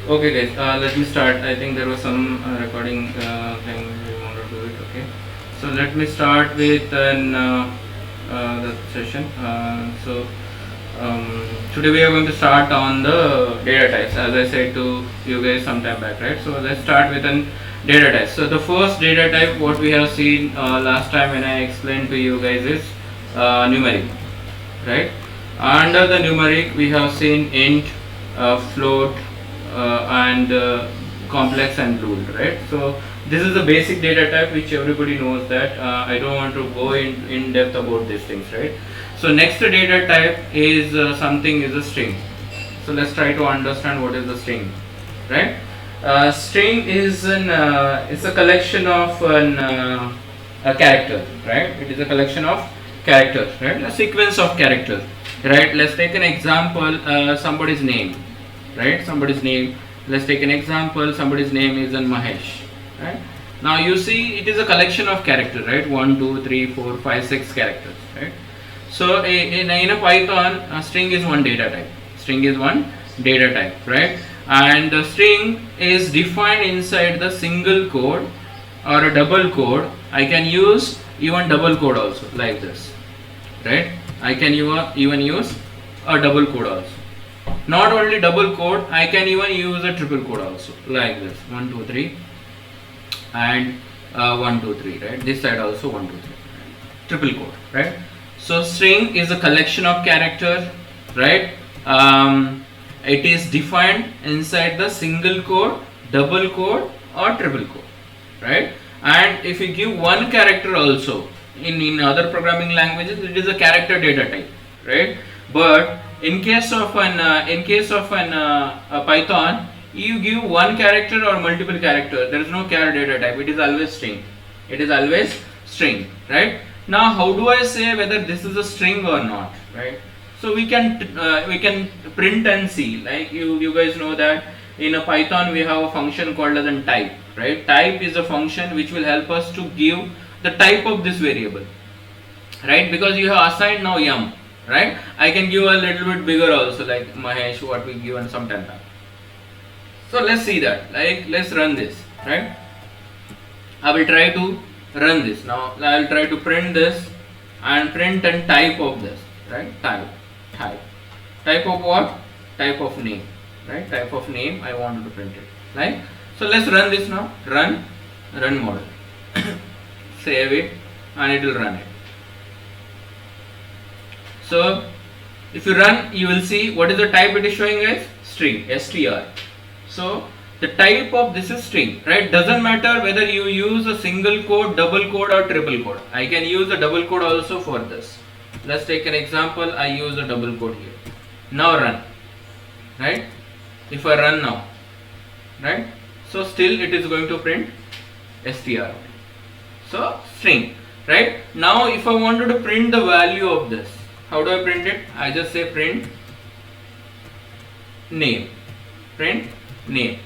Okay guys, let me start. I think there was some recording thing we want to do it. Okay, so let me start with the session. Today we are going to start on the data types, as I said to you guys some time back, right? So let's start with an data type. So the first data type what we have seen last time when I explained to you guys is numeric, right? Under the numeric we have seen int, float, and complex and ruled, right? So this is the basic data type which everybody knows that. I don't want to go in depth about these things, right? So next data type is something is a string. So let's try to understand what is the string, right? String is it's a collection of a character, right? It is a collection of characters, right? A sequence of characters, right? Let's take an example, somebody's name, right? Somebody's name. Let's take an example, somebody's name is Mahesh, right? Now you see it is a collection of characters, right? 1 2 3 4 5 6 characters, right? So in a Python, a string is one data type. String is one data type, right? And the string is defined inside the single quote or a double quote. I can use even double quote also, like this, right? I can even use a double quote also. Not only double quote, I can even use a triple quote also, like this, 1 2 3 and 1 2 3, right? This side also 1 2 3, triple quote, right? So string is a collection of character, right? It is defined inside the single quote, double quote or triple quote, right? And if you give one character also, in other programming languages it is a character data type, right? But in case of a Python, you give one character or multiple character, there is no char data type. It is always string. It is always string, right? Now how do I say whether this is a string or not, right? So we can print and see. Like you guys know that in a Python we have a function called as a type, right? Type is a function which will help us to give the type of this variable, right? Because you have assigned now yum, right? I can give a little bit bigger also, like Mahesh, what we given some time back. So let's see that. Like let's run this, right? I will try to run this. Now I will try to print this and print and type of this, right? Type of what? Type of name, right? Type of name I wanted to print it, right? So let's run this now. Run model. Save it and it will run it. So if you run, you will see what is the type it is showing as string, str. So the type of this is string, right? Doesn't matter whether you use a single quote, double quote or triple quote. I can use a double quote also for this. Let's take an example. I use a double quote here. Now run, right? If I run now, right? So still it is going to print str. So string, right? Now if I wanted to print the value of this, how do I print it? I just say print name,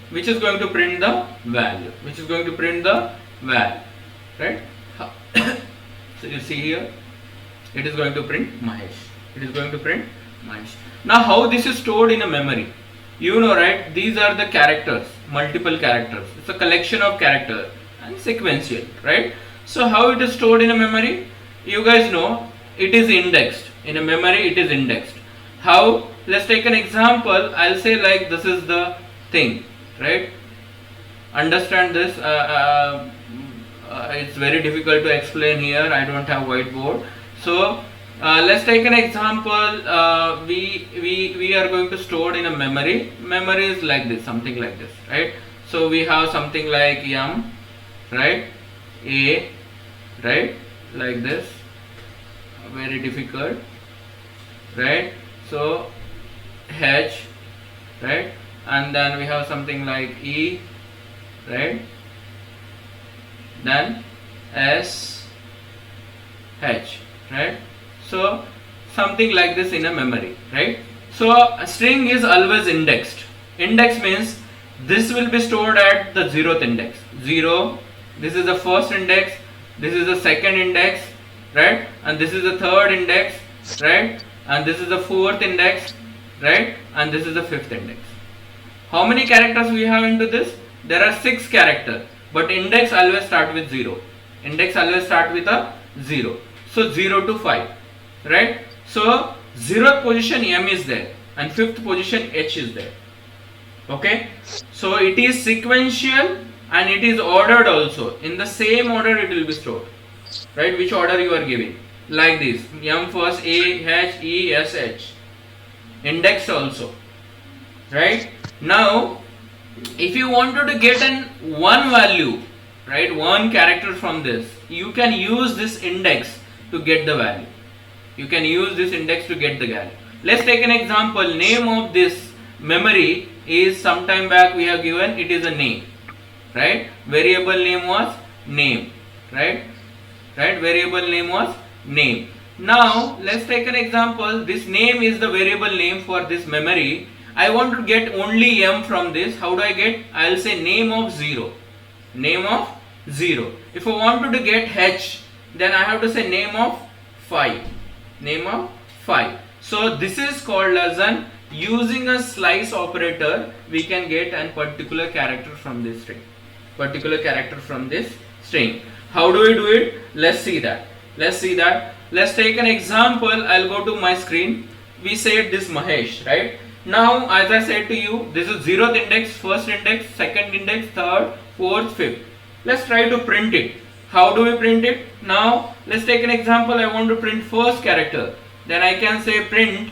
which is going to print the value, right? So you see here, it is going to print Mahesh. Now how this is stored in a memory? You know, right? These are the characters, multiple characters. It's a collection of characters and sequential, right? So how it is stored in a memory? You guys know it is indexed. In a memory it is indexed. How? Let's take an example. I'll say like this is the thing, right? Understand this. It's very difficult to explain here. I don't have whiteboard. So let's take an example. We are going to store in a memory. Memory is like this, something like this, right? So we have something like yum, right? A, right? Like this. Very difficult, right? So H, right? And then we have something like E, right? Then S, H, right? So something like this in a memory, right? So a string is always indexed. Index means this will be stored at the 0th index. 0, this is the first index, this is the second index, right? And this is the third index, right? And this is the fourth index, right? And this is the fifth index. How many characters we have into this? There are 6 characters, but index always start with 0. Index always start with a 0. So 0 to 5, right? So 0th position M is there and 5th position H is there. Okay, so it is sequential and it is ordered also. In the same order it will be stored, right? Which order you are giving, like this: M first, A, H, E, S, H. Indexed also, right? Now if you wanted to get an one value, right, one character from this, you can use this index to get the value. You can use this index to get the value. Let's take an example. Name of this memory is, sometime back we have given, it is a name, right? Variable name was name, right? Variable name was name. Now let's take an example. This name is the variable name for this memory. I want to get only M from this. How do I get? I will say name of 0. Name of 0. If I wanted to get H, then I have to say name of 5. Name of 5. So this is called as an, using a slice operator we can get a particular character from this string. Particular character from this string. How do we do it? Let's see that. Let's take an example. I'll go to my screen. We said this Mahesh, right? Now as I said to you, this is 0th index, 1st index, 2nd index, 3rd, 4th, 5th. Let's try to print it. How do we print it? Now let's take an example. I want to print first character. Then I can say print,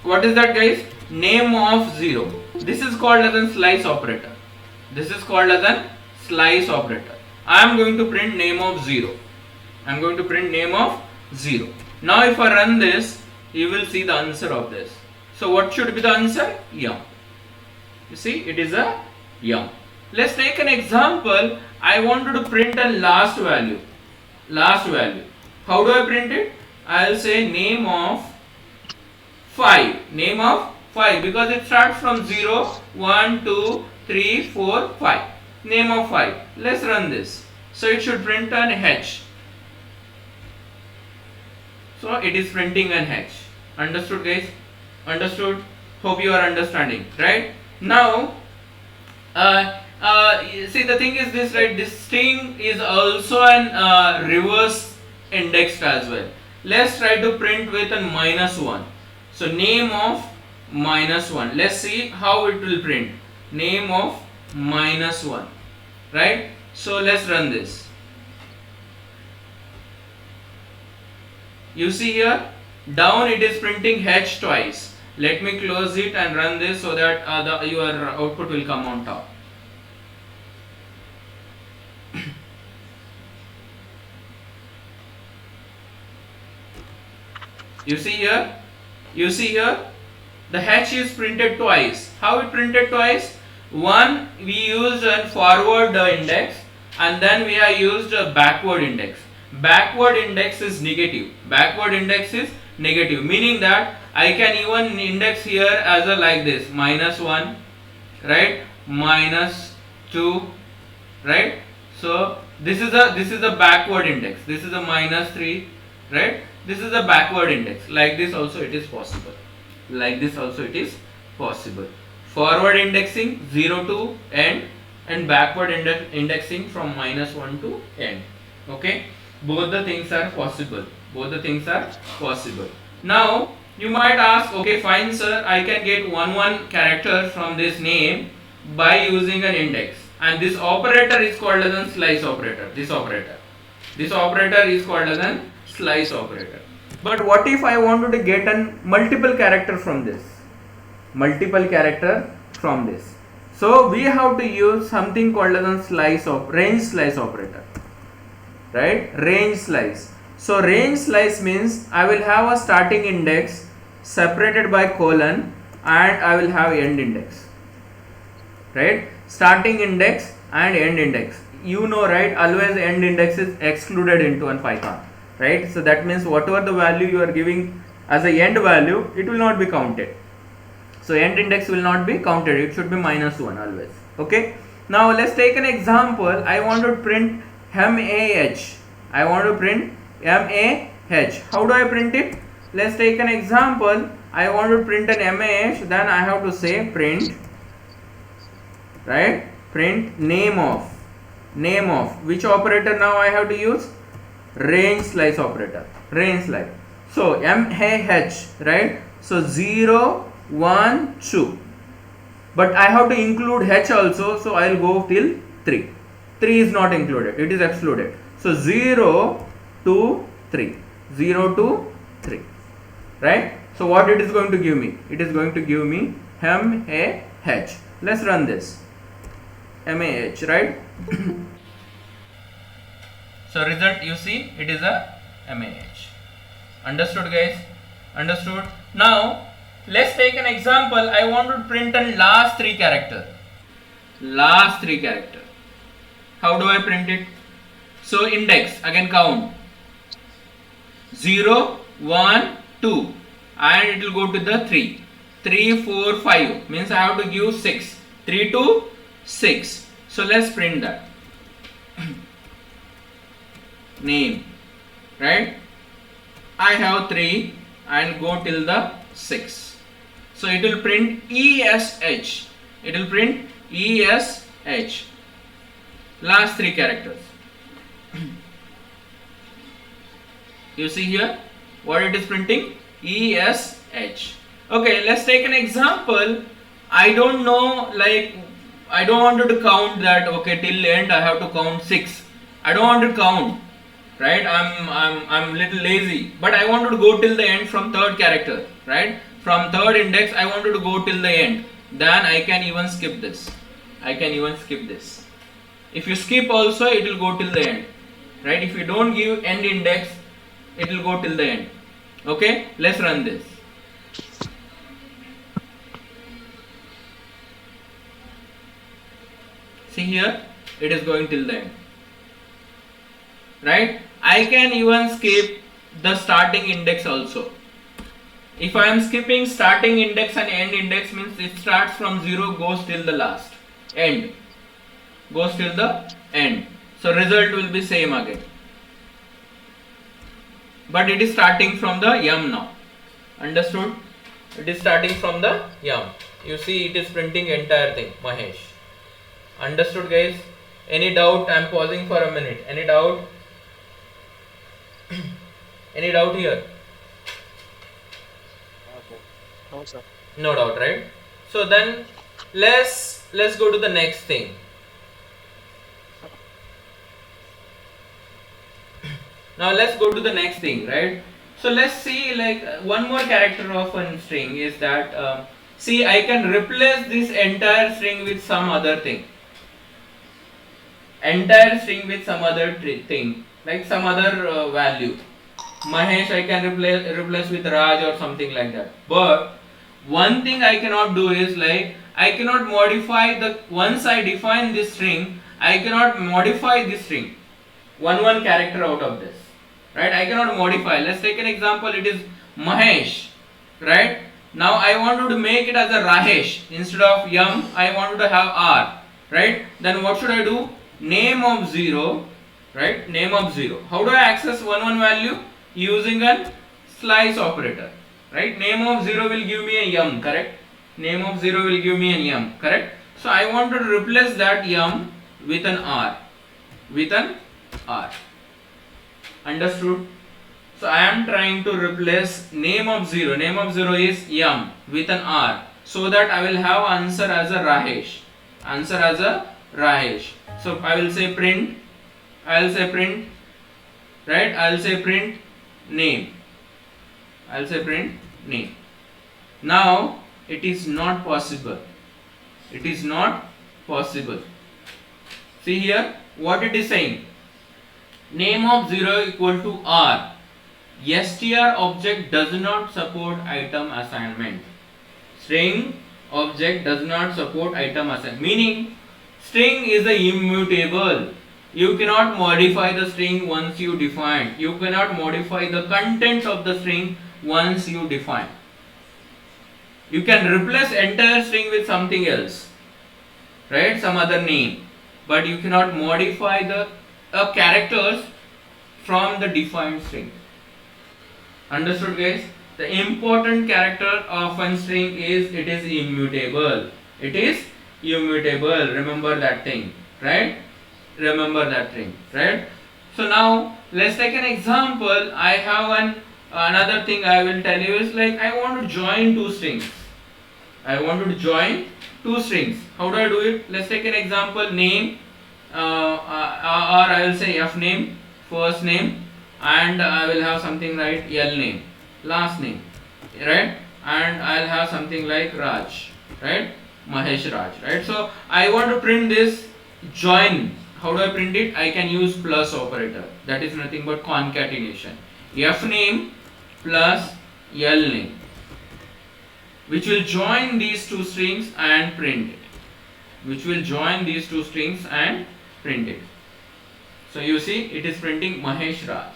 what is that guys? Name of 0. This is called as a slice operator. This is called as a slice operator. I am going to print name of 0. I am going to print name of 0. Now if I run this, you will see the answer of this. So what should be the answer? Yum. You see, it is a yum. Let's take an example. I wanted to print a last value. Last value. How do I print it? I'll say name of 5. Name of 5, because it starts from 0, 1, 2, 3, 4, 5. Name of 5. Let's run this. So it should print an H. So it is printing an H. Understood guys? Understood? Hope you are understanding, right? Now see, the thing is this, right? This string is also an reverse indexed as well. Let's try to print with a -1. So name of -1. Let's see how it will print. Name of -1, right? So let's run this. You see here, down it is printing H twice. Let me close it and run this so that your output will come on top. You see here, the H is printed twice. How it printed twice? One, we used a forward index, and then we have used a backward index. Backward index is negative. Backward index is negative, meaning that I can even index here as a like this: -1, right? -2, right? So this is a backward index. This is a -3, right? This is a backward index. Like this also it is possible. Like this also it is possible. Forward indexing 0 to end, and backward indexing from -1 to end. Okay, both the things are possible. Both the things are possible. Now you might ask, okay fine sir, I can get one character from this name by using an index, and this operator is called as a slice operator. This operator is called as a slice operator. But what if I wanted to get a multiple character from this? Multiple character from this. So we have to use something called as a range slice operator. Right? Range slice. So range slice means I will have a starting index separated by colon, and I will have end index. Right? Starting index and end index. You know, right? Always end index is excluded into an Python. Right? So that means whatever the value you are giving as a end value, it will not be counted. So end index will not be counted. It should be -1 always. Okay. Now let's take an example. I want to print MAH. I want to print MAH. How do I print it? Let's take an example. I want to print an MAH. Then I have to say print right? Print name of, which operator now I have to use? Range slice operator, range slice. So MAH, right? So 0, 1, 2, but I have to include H also, so I will go till 3. 3 is not included, it is excluded. So 0 to 3, 0 to 3, right? So what it is going to give me? It is going to give me MAH. Let's run this. MAH, right? So result, you see, it is a MAH. Understood, guys? Understood? Now let's take an example. I want to print a last 3 character. Last 3 character. How do I print it? So index, again count. 0, 1, 2, and it will go to the 3. 3, 4, 5 means I have to give 6. 3 to 6. So let's print that. Name, right? I have 3 and go till the 6. So it will print ESH. It will print ESH. Last 3 characters. You see here what it is printing? ESH. Okay, let's take an example. I don't know, like I don't want to count that. Okay, till end I have to count 6. I don't want to count, right? I'm little lazy, but I wanted to go till the end from 3rd character, right? From 3rd index I wanted to go till the end. Then I can even skip this. If you skip also, it will go till the end, right? If you don't give end index, it will go till the end. Okay, let's run this. See here, it is going till the end, right? I can even skip the starting index also. If I am skipping starting index and end index, means it starts from 0, goes till the last, end, goes till the end. So result will be same again, but it is starting from the yum now. Understood? It is starting from the yum. You see, it is printing entire thing, Mahesh. Understood, guys? Any doubt? I am pausing for a minute. Any doubt? Any doubt here? No, sir. No doubt, right? So then let's go to the next thing. Now let's go to the next thing, right? So let's see, like one more character of a string is that see, I can replace this entire string with some other thing. Entire string with some other thing, like some other value. Mahesh I can replace with Raj or something like that. But one thing I cannot do is, like, I cannot modify the, once I define this string, I cannot modify this string, one character out of this, right? I cannot modify. Let's take an example. It is Mahesh, right? Now I wanted to make it as a Rahesh. Instead of yum, I wanted to have R, right? Then what should I do? Name of 0, right? Name of 0. How do I access one value? Using a slice operator, right? Name of 0 will give me a yum, correct? Name of 0 will give me a yum, correct? So I want to replace that yum with an R, Understood? So I am trying to replace name of 0. Name of 0 is yum with an R, so that I will have answer as a Rahesh. So I will say print. right? I'll say print name. Now it is not possible. See here what it is saying. Name of 0 equal to R. str object does not support item assignment. String object does not support item assignment. Meaning string is a immutable. You cannot modify the string once you define. You cannot modify the content of the string once you define. You can replace entire string with something else, right? Some other name, but you cannot modify the characters from the defined string. Understood, guys? The important character of a string is it is immutable. immutable. Remember that thing, right? Remember that thing, right? So now let's take an example. I have another thing I will tell you is like I want to join two strings. I want to join two strings. How do I do it? Let's take an example. Name, or I will say F name, first name, and I will have something like L name, last name, right? And I'll have something like Raj, right? Mahesh Raj, right? So I want to print this join. How do I print it? I can use plus operator. That is nothing but concatenation. F name plus L name, which will join these two strings and print it. Which will join these two strings and print it. So you see, it is printing Mahesh Raj.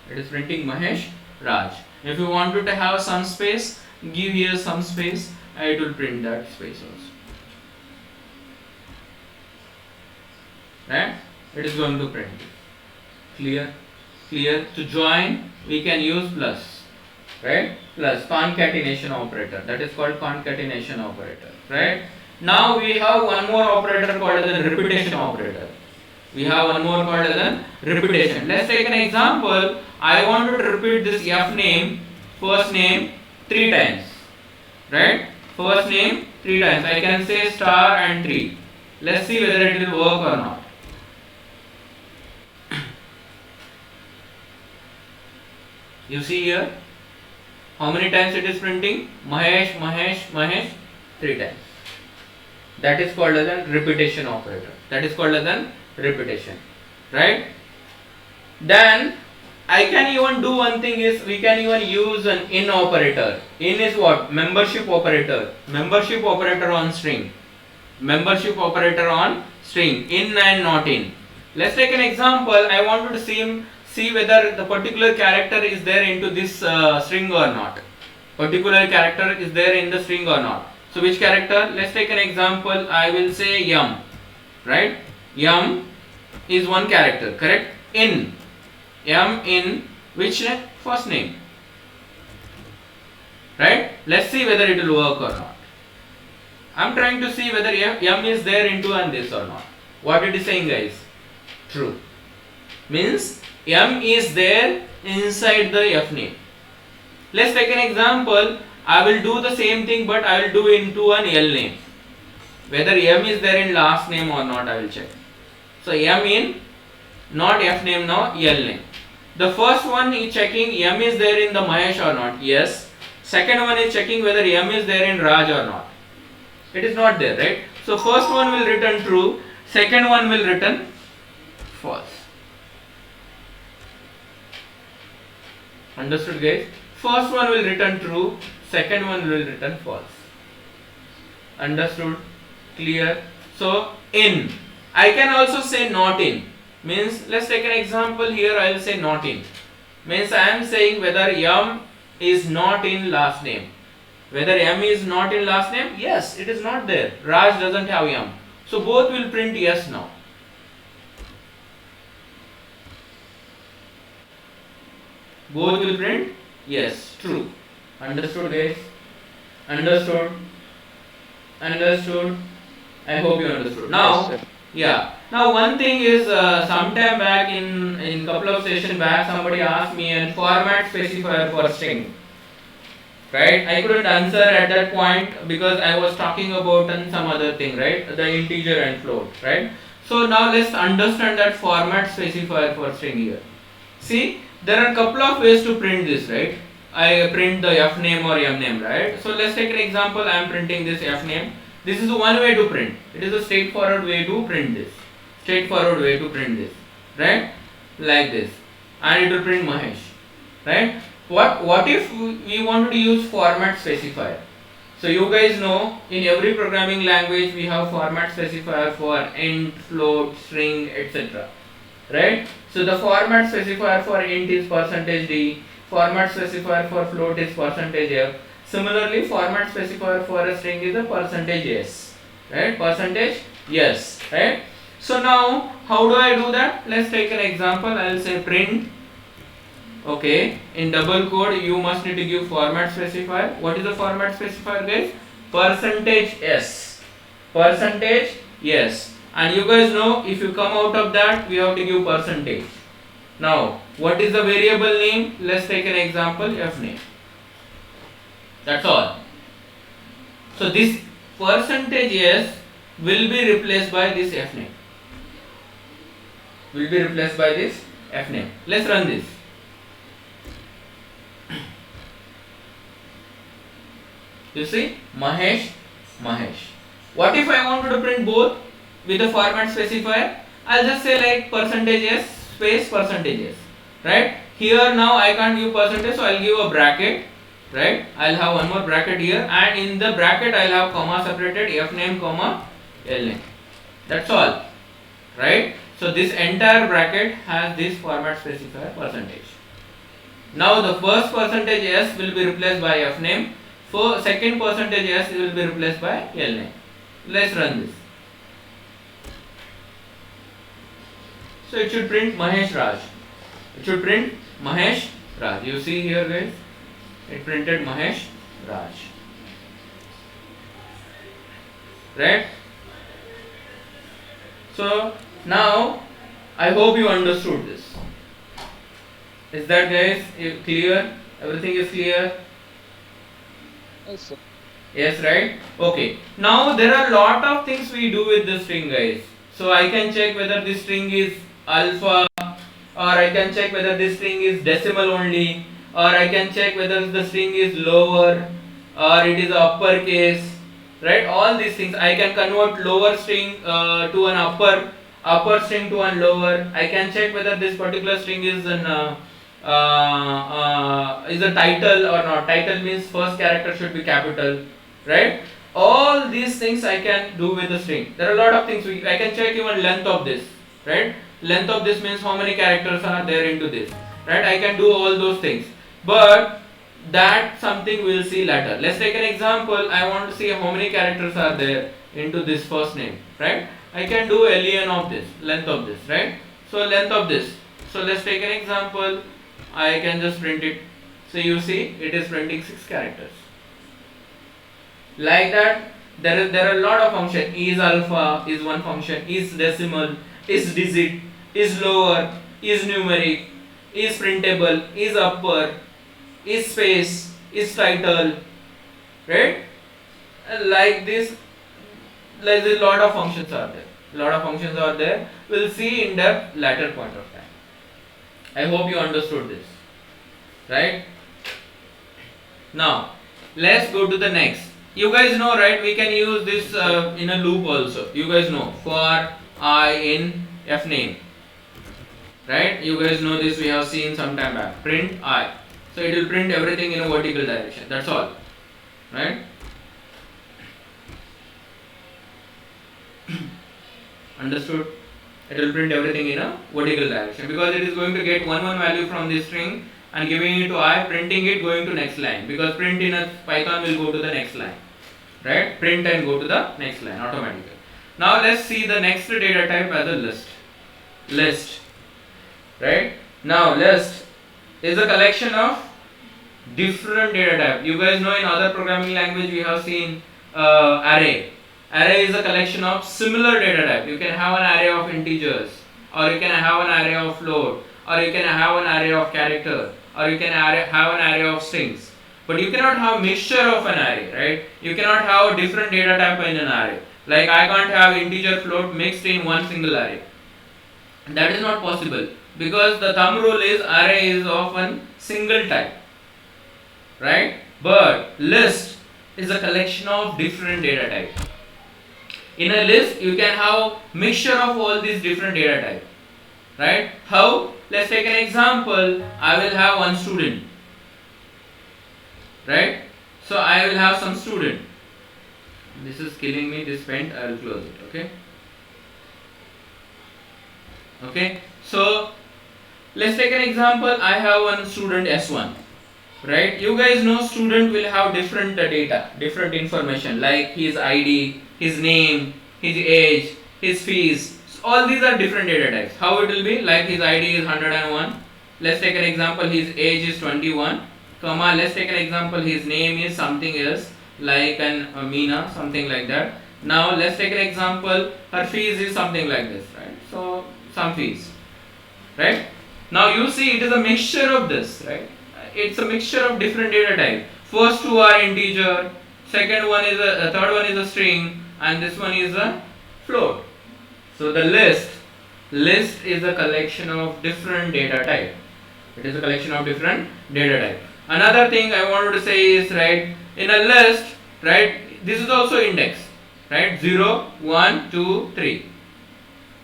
It is printing Mahesh Raj. If you wanted to have some space, give here some space, and it will print that space also. Right? It is going to print it. Clear? Clear? To join, we can use plus. Right? Plus concatenation operator. That is called concatenation operator. Right? Now we have one more operator called as a repetition operator. We have one more called as a repetition. Let's take an example. I wanted to repeat this F name, first name 3 times. Right? First name 3 times. I can say star and 3. Let's see whether it will work or not. You see here, how many times it is printing? Mahesh, Mahesh, Mahesh, 3 times. That is called as a repetition operator. That is called as a repetition. Right? Then I can even do one thing is we can even use an in operator. In is what? Membership operator. Membership operator on string. Membership operator on string. In and not in. Let's take an example. I wanted to see whether the particular character is there into this string or not. Particular character is there in the string or not. So which character? Let's take an example. I will say yum. Right? Yum is one character. Correct? In. Yum in which name? First name. Right? Let's see whether it will work or not. I'm trying to see whether yum is there into and this or not. What it is saying, guys? True. Means M is there inside the F name. Let's take an example. I will do the same thing, but I will do into an L name. Whether M is there in last name or not, I will check. So M in, not F name now, L name. The first one is checking M is there in the Mahesh or not. Yes. Second one is checking whether M is there in Raj or not. It is not there, right? So first one will return true. Second one will return false. Understood, guys? First one will return true, second one will return false. Understood? Clear? So in. I can also say not in. Means let's take an example here. I will say not in. Means I am saying whether M is not in last name. Whether M is not in last name? Yes, it is not there. Raj doesn't have M. So both will print yes now. Both will print yes, true. Understood, guys? Understood? Understood? I hope you understood. Now, yes, yeah. Now one thing is, sometime back in couple of sessions back, somebody asked me a format specifier for string. Right? I couldn't answer at that point because I was talking about some other thing, right? The integer and float, right? So now let's understand that format specifier for string here. See, there are a couple of ways to print this, right? I print the F name or M name, right? So let's take an example. I am printing this F name. This is one way to print. It is a straightforward way to print this. Straightforward way to print this, right? Like this, and it will print Mahesh, right? What if we wanted to use format specifier? So you guys know in every programming language we have format specifier for int, float, string, etc. Right? So the format specifier for int is %d, format specifier for float is %f. Similarly, format specifier for a string is a %s, right? %s, right? So now, how do I do that? Let's take an example. I will say print. Okay, in double quote, you must need to give format specifier. What is the format specifier, guys? %s. Percentage, yes. And you guys know, if you come out of that, we have to give percentage. Now, what is the variable name? Let's take an example, f name. That's all. So this percentage yes will be replaced by this f name. Will be replaced by this f name. Let's run this. You see, Mahesh, Mahesh. What if I wanted to print both with a format specifier? I'll just say like percentage s space percentage s, right? Here now I can't give percentage, so I'll give a bracket, right? I'll have one more bracket here, and in the bracket I'll have comma separated f name comma l name. That's all, right? So this entire bracket has this format specifier percentage. Now the first percentage s will be replaced by f name. For second percentage s will be replaced by l name. Let's run this. So it should print Mahesh Raj. It should print Mahesh Raj. You see here guys, it printed Mahesh Raj. Right? So now I hope you understood this. Is that guys clear? Everything is clear? Yes, sir. Yes, right? Okay. Now there are a lot of things we do with the string guys. So I can check whether this string is alpha, or I can check whether this string is decimal only, or I can check whether the string is lower or it is uppercase, right? All these things I can convert lower string to an upper string to an lower. I can check whether this particular string is an is a title or not. Title means first character should be capital, right? All these things I can do with the string. There are a lot of things I can check even length of this, right? Length of this means how many characters are there into this, right? I can do all those things, but that something we'll see later. Let's take an example. I want to see how many characters are there into this first name, right? I can do len of this, length of this, right? So length of this. So let's take an example. I can just print it. So you see it is printing 6 characters. Like that, there are a lot of functions. Is alpha is one function, is decimal, is digit, is lower, is numeric, is printable, is upper, is space, is title, right? And like this, like a lot of functions are there. Lot of functions are there. We'll see in depth later point of time. I hope you understood this, right? Now let's go to the next. You guys know, right? We can use this in a loop also. You guys know, for I in f name, right? You guys know this. We have seen some time back. Print I, so it will print everything in a vertical direction. That's all, right? Understood? It will print everything in a vertical direction because it is going to get one value from this string and giving it to I, printing it, going to next line, because print in a Python will go to the next line, right? Print and go to the next line automatically. Now let's see the next data type as a list, right? Now list is a collection of different data type. You guys know in other programming language we have seen array. Array is a collection of similar data type. You can have an array of integers, or you can have an array of float, or you can have an array of character, or you can have an array of strings. But you cannot have mixture of an array, right? You cannot have different data type in an array. Like I can't have integer float mixed in one single array. That is not possible because the thumb rule is array is of one single type, right? But list is a collection of different data types. In a list, you can have mixture of all these different data types, right? How? Let's take an example. I will have one student, right? So I will have some student. This is killing me, this paint. I will close it, okay? Okay, so let's take an example. I have one student S1, right? You guys know student will have different data, different information like his ID, his name, his age, his fees. So all these are different data types. How it will be? Like his ID is 101. Let's take an example. His age is 21. Comma. Let's take an example. His name is something else, like an Meena, something like that. Now let's take an example. Her fees is something like this, right? So some fees, right? Now you see it is a mixture of this, right? It's a mixture of different data type. First two are integer, second one is a third one is a string, and this one is a float. So the list is a collection of different data type. It is a collection of different data type. Another thing I wanted to say is, right, in a list, right, this is also index, right? 0, 1, 2, 3.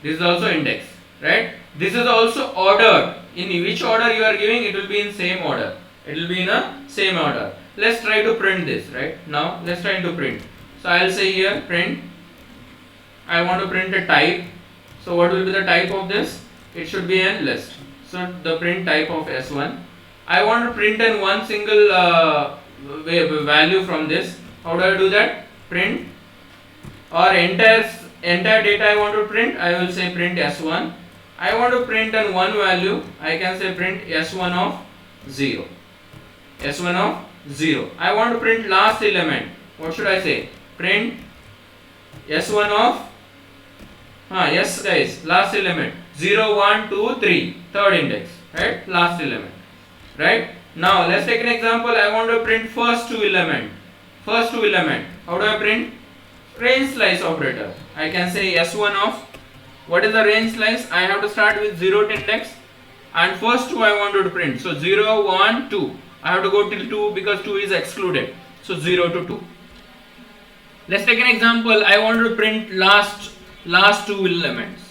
This is also index, right? This is also order. In which order you are giving, it will be in same order. It will be in a same order. Let's try to print this, right? Now let's try to print. So I'll say here print. I want to print a type. So what will be the type of this? It should be a list. So the print type of S1. I want to print in one single value from this. How do I do that? Print or entire data I want to print. I will say print S1. I want to print in one value. I can say print S1 of 0. S1 of 0. I want to print last element. What should I say? Print S1 of yes guys, last element 0, 1, 2, 3, third index, right? Last element, right? Now let's take an example. I want to print first two element. How do I print? Range slice operator. I can say S1 of, what is the range slice? I have to start with 0th index and first two I wanted to print. So 0, 1, 2. I have to go till 2 because 2 is excluded. So 0 to 2. Let's take an example. I want to print last two elements,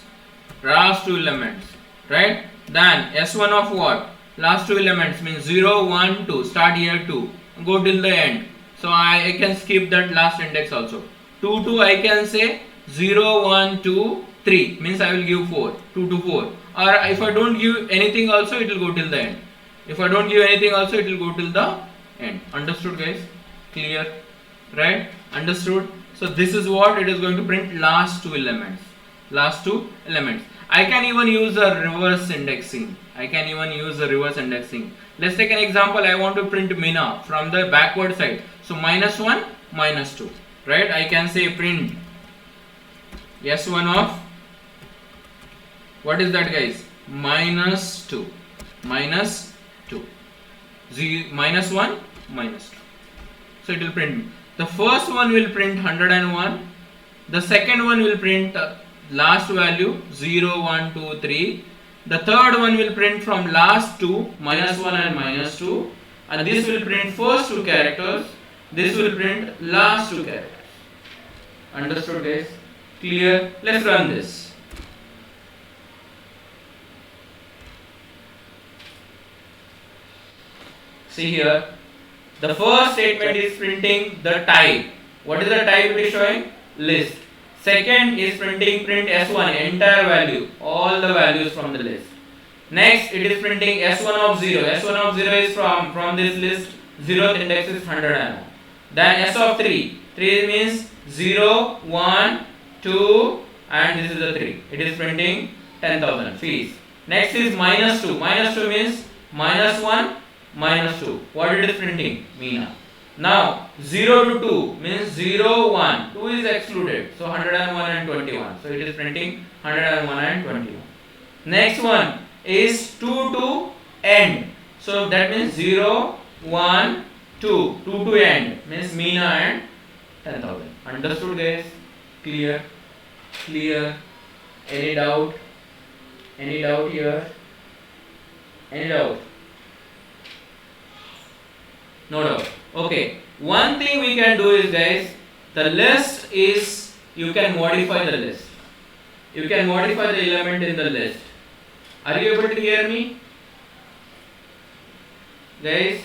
right? Then S1 of what? Last two elements means 0, 1, 2. Start here 2, go till the end. So I can skip that last index also. 2 to I can say 0, 1, 2, 3 means I will give 4, 2 to 4. Or if I don't give anything also, it will go till the end. If I don't give anything also, it will go till the end. Understood guys? Clear? Right? Understood? So this is what it is going to print, last two elements. I can even use a reverse indexing. Let's take an example. I want to print Mina from the backward side. So -1, -2. Right? I can say print S1 of, what is that guys? -2. -2. -1, -2. So it will print. The first one will print 101. The second one will print last value 0, 1, 2, 3. The third one will print from last two, -1 and -2. And this will print first two characters. This will print last two characters. Understood guys? Clear? Let's run this. See here. The first statement is printing the type. What is the type it is showing? List. Second is printing print S1, entire value, all the values from the list. Next it is printing S1 of 0. S1 of 0 is from this list, 0th index is 101. Then S of 3. 3 means 0, 1, 2 and this is the 3. It is printing 10,000 fees. Next is -2. -2 means -1, -2. What it is printing? Mina. Now 0 to 2 means 0, 1. 2 is excluded. So 101 and 21. So it is printing 101 and 21. Next one is 2 to end. So that means 0, 1, 2. 2 to end means Mina and 10,000. Understood guys? Clear? Clear? Any doubt? Any doubt here? Any doubt? No doubt. Okay. One thing we can do is guys, the list is, you can modify the list. You can modify the element in the list. Are you able to hear me? Guys?